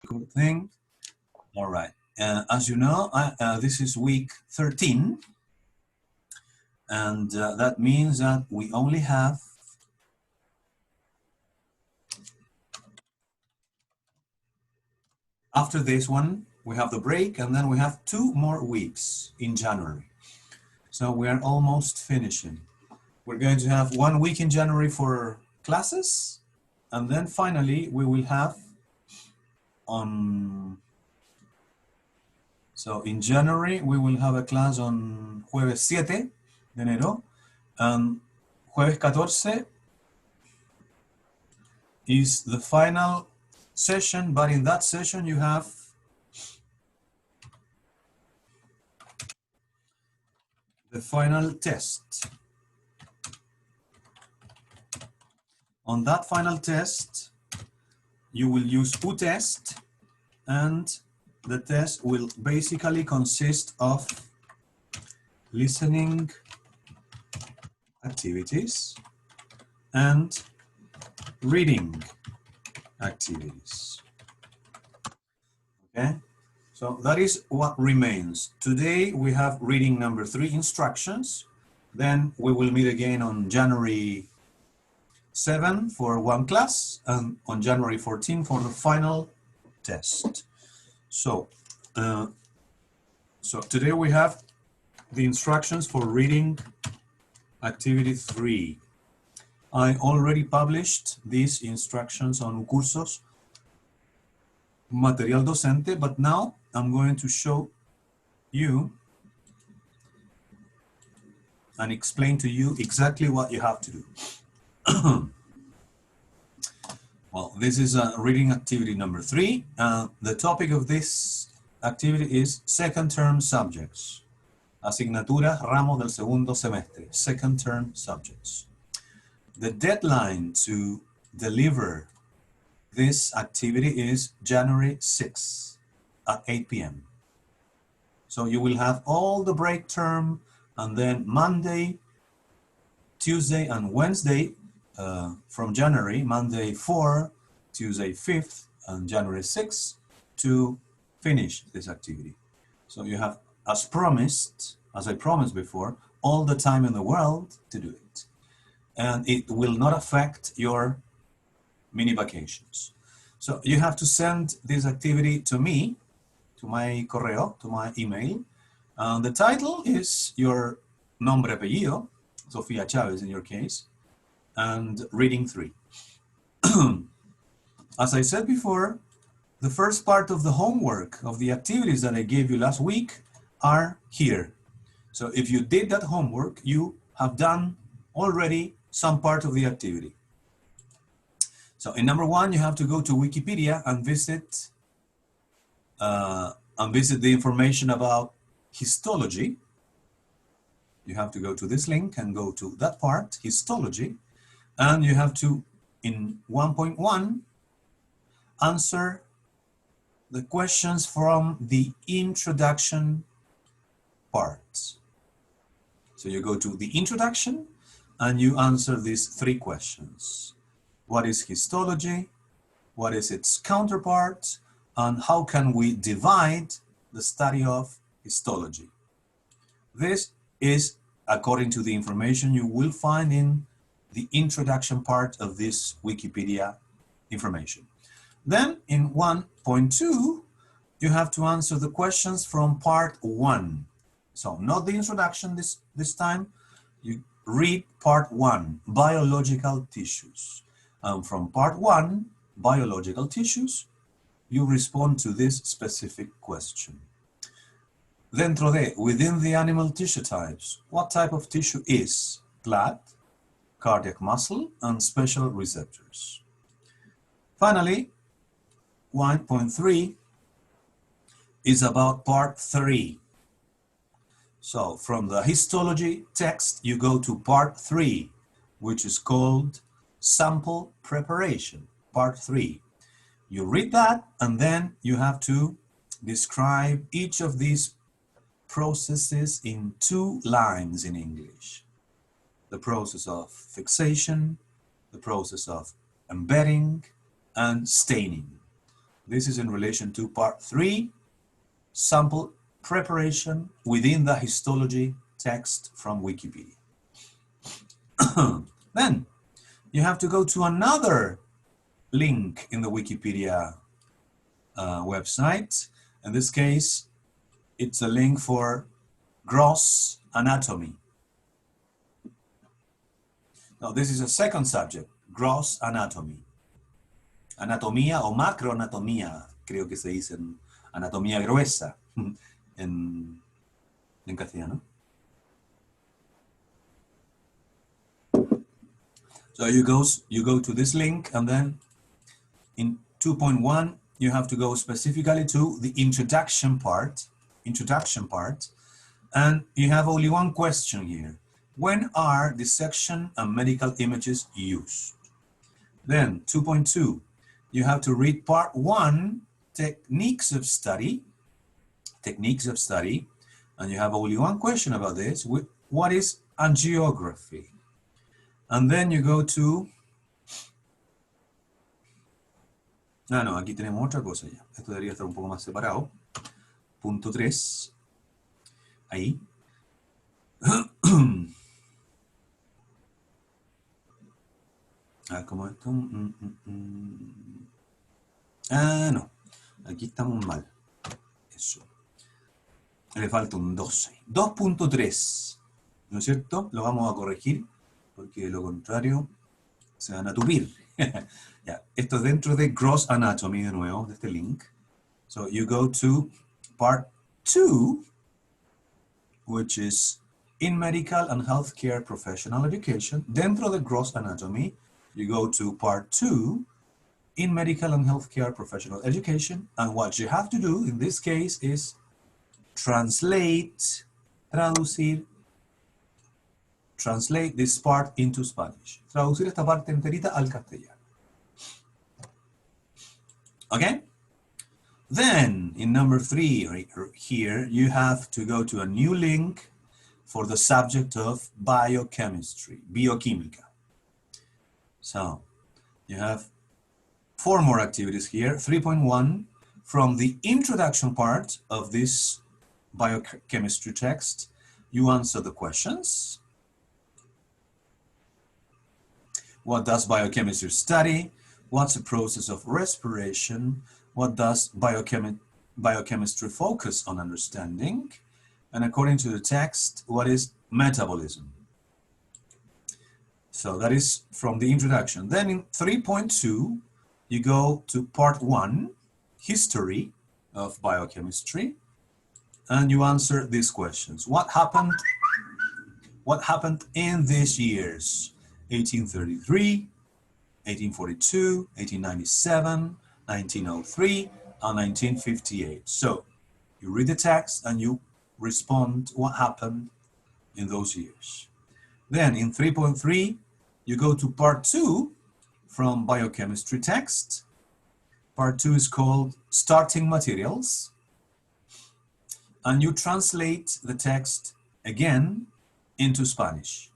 Good thing. All right. As you know, this is week 13. And that means that we only have after this one, we have the break, and then we have 2 more weeks in January. So we are almost finishing. We're going to have 1 week in January for classes, and then finally we will have so in January we will have a class on jueves 7 de enero, and jueves 14 is the final session, but in that session you have the final test. On that final test, you will use UTest, and the test will basically consist of listening activities and reading activities. Okay, so that is what remains. Today we have reading number 3 instructions. Then we will meet again on January 7 for 1 class, and on January 14 for the final test. So today we have the instructions for reading activity 3. I already published these instructions on Cursos Material Docente, but now I'm going to show you and explain to you exactly what you have to do. Well, this is reading activity number 3. The topic of this activity is second term subjects. Asignatura ramo del segundo semestre, second term subjects. The deadline to deliver this activity is January 6 at 8 p.m. So you will have all the break term, and then Monday, Tuesday, and Wednesday from January, Monday 4, Tuesday 5th, and January 6th to finish this activity. So you have, as I promised before, all the time in the world to do it. And it will not affect your mini vacations. So you have to send this activity to me, to my correo, to my email. The title is your nombre apellido, Sofia Chavez in your case, and reading 3. As I said before, the first part of the homework of the activities that I gave you last week are here. So if you did that homework, you have done already some part of the activity. So in number 1, you have to go to Wikipedia and visit the information about histology. You have to go to this link and go to that part, histology, and you have to, in 1.1, answer the questions from the introduction part. So you go to the introduction and you answer these 3 questions. What is histology? What is its counterpart? And how can we divide the study of histology? This is according to the information you will find in the introduction part of this Wikipedia information. Then in 1.2, you have to answer the questions from part 1. So not the introduction this time. You read part 1, biological tissues. And from part 1, biological tissues, you respond to this specific question. Dentro de, within the animal tissue types, what type of tissue is blood, cardiac muscle, and special receptors? Finally, 1.3 is about part 3. So from the histology text, you go to part 3, which is called sample preparation, part 3. You read that, and then you have to describe each of these processes in 2 lines in English. The process of fixation, the process of embedding, and staining. This is in relation to part 3, sample preparation within the histology text from Wikipedia. Then you have to go to another link in the Wikipedia website. In this case, it's a link for gross anatomy. Now, this is a second subject, gross anatomy. Anatomía o macroanatomía, creo que se dice anatomía gruesa en castellano. So you go to this link, and then in 2.1 you have to go specifically to the introduction part, and you have only one question here. When are dissection and medical images used? Then 2.2, you have to read part 1, techniques of study, and you have only one question about this. What is angiography? And then you go to... no, aquí tenemos otra cosa ya. Esto debería estar un poco más separado. Punto 3. Ahí. A ver, ¿cómo es esto? No. Aquí estamos mal. Eso. Le falta un 12. 2.3. ¿No es cierto? Lo vamos a corregir, porque de lo contrario se van a tupir. Ya, esto es dentro de Gross Anatomy de nuevo, de este link. So you go to part 2, which is in medical and healthcare professional education. Dentro de Gross Anatomy, you go to part 2, in medical and healthcare professional education. And what you have to do in this case is traducir this part into Spanish. Traducir esta parte enterita al castellano. Okay? Then, in number 3 here, you have to go to a new link for the subject of biochemistry, bioquímica. So, you have 4 more activities here. 3.1, from the introduction part of this biochemistry text, you answer the questions. What does biochemistry study? What's the process of respiration? What does biochemistry focus on understanding? And according to the text, what is metabolism? So that is from the introduction. Then in 3.2, you go to part 1, history of biochemistry, and you answer these questions. What happened in these years? 1833, 1842, 1897, 1903, and 1958. So you read the text and you respond what happened in those years. Then in 3.3, you go to part 2 from biochemistry text. Part 2 is called starting materials. And you translate the text again into Spanish.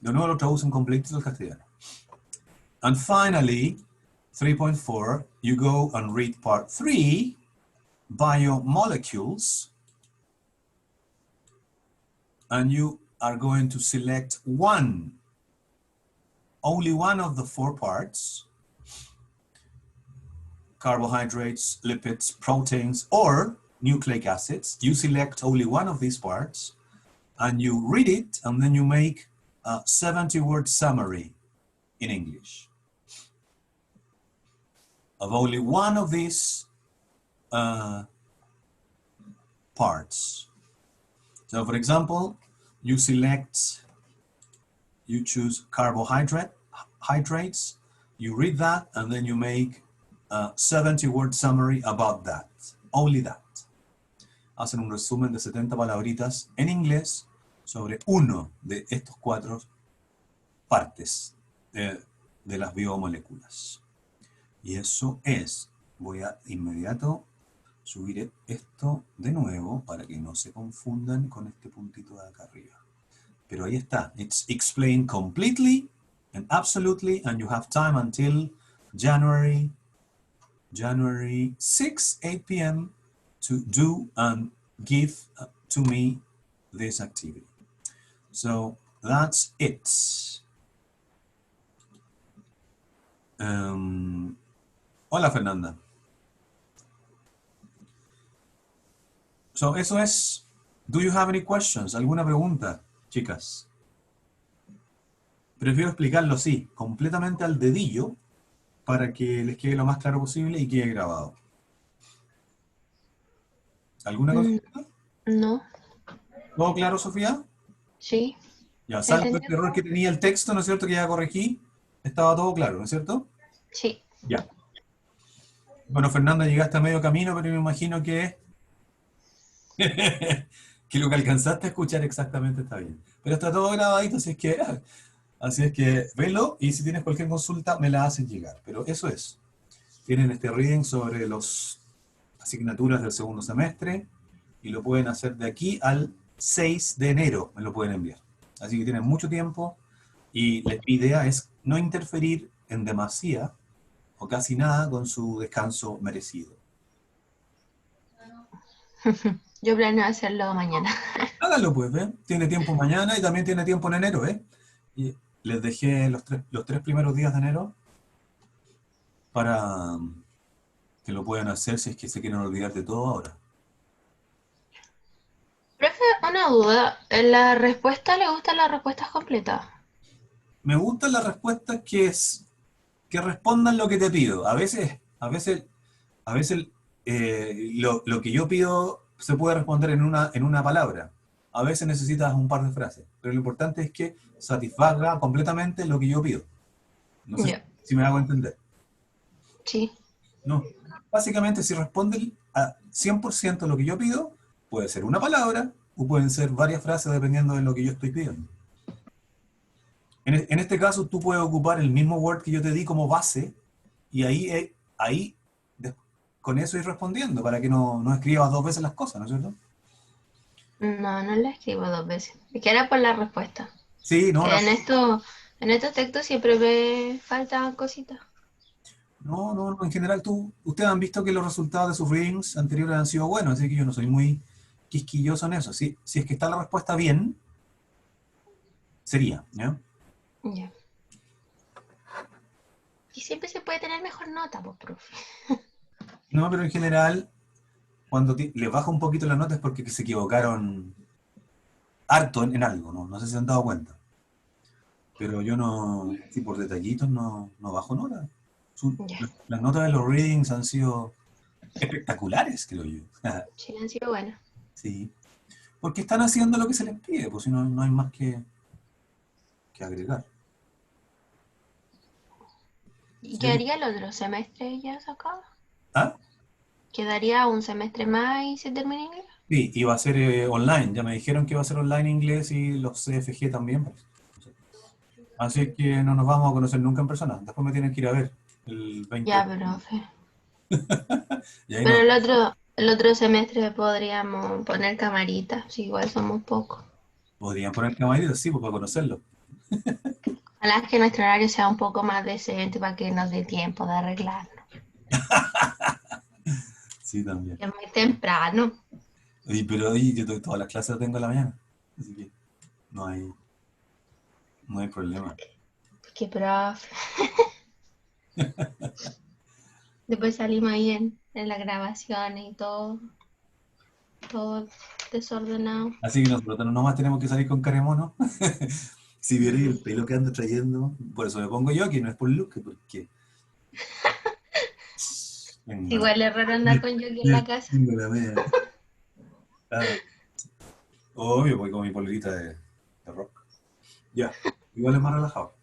De nuevo lo traducen completo al castellano. And finally, 3.4, you go and read part 3, biomolecules, and you are going to select only one of the 4 parts, carbohydrates, lipids, proteins, or nucleic acids. You select only one of these parts, and you read it, and then you make a 70-word summary in English of only one of these parts. So for example, you choose carbohydrates, you read that, and then you make a 70-word summary about that, only that. Hacen un resumen de 70 palabritas en inglés sobre uno de estos 4 partes de las biomoléculas. Y eso es, voy a inmediato subir esto de nuevo para que no se confundan con este puntito de acá arriba. Pero ahí está, it's explained completely and absolutely, and you have time until January January 6, 8 p.m. to do and give to me this activity. So that's it. Hola, Fernanda. So eso es. Do you have any questions? ¿Alguna pregunta, chicas? Prefiero explicarlo así, completamente al dedillo, para que les quede lo más claro posible y quede grabado. ¿Alguna consulta? No. ¿Todo claro, Sofía? Sí. Ya, salvo el ¿Entendió? error que tenía el texto, ¿no es cierto? Que ya corregí. Estaba todo claro, ¿no es cierto? Sí. Ya. Bueno, Fernanda, llegaste a medio camino, pero me imagino que, que lo que alcanzaste a escuchar exactamente está bien. Pero está todo grabadito, así es que velo y si tienes cualquier consulta me la haces llegar. Pero eso es. Tienen este reading sobre las asignaturas del segundo semestre y lo pueden hacer de aquí al 6 de enero, me lo pueden enviar. Así que tienen mucho tiempo y mi idea es no interferir en demasía o casi nada con su descanso merecido. Yo planeo hacerlo mañana. Háganlo pues, ¿eh? Tiene tiempo mañana y también tiene tiempo en enero, ¿eh? Y les dejé los tres primeros días de enero para que lo puedan hacer si es que se quieren olvidar de todo ahora. Profe, una duda. ¿En la respuesta le gustan las respuestas completas? Me gustan las respuestas que respondan lo que te pido. A veces lo que yo pido se puede responder en una palabra. A veces necesitas un par de frases. Pero lo importante es que satisfaga completamente lo que yo pido. No sé Ya. si me hago entender. Sí. No. Básicamente, si responden a 100% lo que yo pido, puede ser una palabra o pueden ser varias frases dependiendo de lo que yo estoy pidiendo. En este caso, tú puedes ocupar el mismo Word que yo te di como base y ahí con eso ir respondiendo para que no escribas dos veces las cosas, ¿no es cierto? No, no la escribo dos veces. Es que era por la respuesta. Sí, no, Que en estos textos siempre me faltan cositas. no, en general ustedes han visto que los resultados de sus readings anteriores han sido buenos, así que yo no soy muy quisquilloso en eso. Si es que está la respuesta bien, sería, ¿ya? Ya. Y siempre se puede tener mejor nota, pues, profe. No, pero en general, cuando les baja un poquito la nota es porque se equivocaron harto en algo, ¿no? No sé si se han dado cuenta. Pero yo no, si por detallitos no bajo nota. Ya. Las notas de los readings han sido espectaculares, creo yo. Sí, han sido buenas. Sí, porque están haciendo lo que se les pide, pues si no hay más que agregar. ¿Y ¿Sí? quedaría el otro semestre ya sacado? ¿Ah? ¿Quedaría un semestre más y se termina inglés? Sí, iba a ser online. Ya me dijeron que iba a ser online inglés y los CFG también, pues. Así que no nos vamos a conocer nunca en persona. Después me tienen que ir a ver el 20 Ya, de octubre. profe. Y ahí Pero no. el otro semestre podríamos poner camaritas, si igual somos pocos. Podrían poner camaritas, sí, pues para conocerlo. Ojalá que nuestro horario sea un poco más decente para que nos dé tiempo de arreglarnos. Sí, también. Que es muy temprano. Pero ahí yo todas las clases las tengo en la mañana. Así que no hay, no hay problema. Que profe. Después salimos ahí en las grabaciones y todo desordenado. Así que nosotros no nomás tenemos que salir con caremono. Si vierais el pelo que ando trayendo, por eso me pongo yo aquí, no es por look, porque tengo la, Igual es raro andar con Yoki en la casa. tengo la media. Ah, obvio, voy con mi polerita de rock. Ya, igual es más relajado.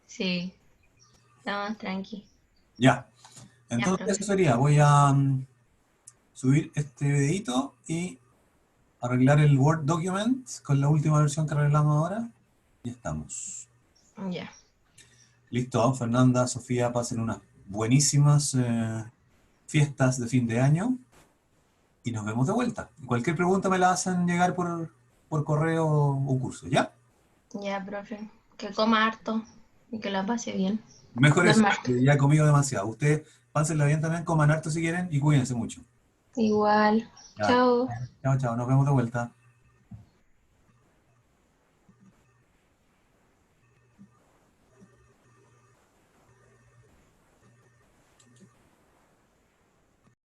Sí, estamos tranqui. Ya, Ya, entonces eso profe. sería. Voy a subir este videito y arreglar el Word document con la última versión que arreglamos ahora. Y estamos. Ya. Listo, Fernanda, Sofía, pasen unas buenísimas fiestas de fin de año y nos vemos de vuelta. Cualquier pregunta me la hacen llegar por correo o curso, ¿ya? Ya, profe. Que coma harto y que la pase bien. Mejor eso, Duerma harto. porque ya he comido demasiado. Usted Pásenla bien también, coman harto si quieren y cuídense mucho. Igual. Ya, Chao. chao, chao, nos vemos de vuelta.